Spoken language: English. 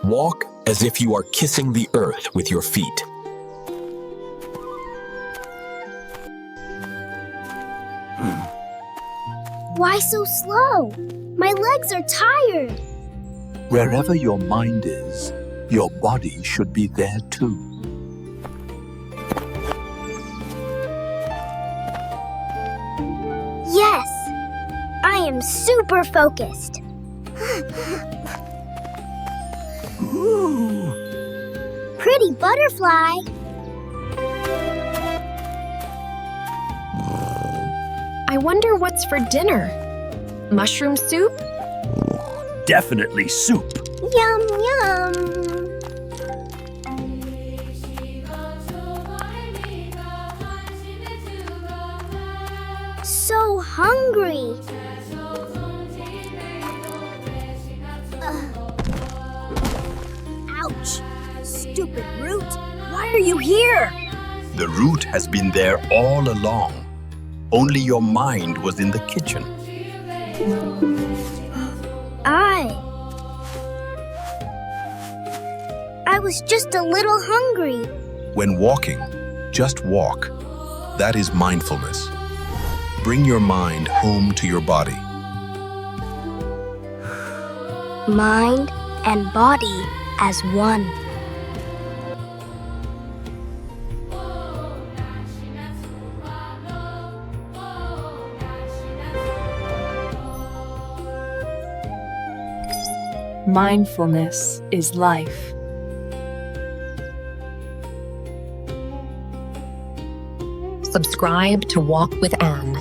Walk as if you are kissing the earth with your feet. Why so slow? My legs are tired. Wherever your mind is, your body should be there too. Yes, I am super focused. Pretty butterfly. I wonder what's for dinner. Mushroom soup? Definitely soup. Yum, yum. So hungry. Ouch. Stupid root. Why are you here? The root has been there all along. Only your mind was in the kitchen. I was just a little hungry. When walking, just walk. That is mindfulness. Bring your mind home to your body. Mind and body as one. Mindfulness is life. Subscribe to Walk with Anne.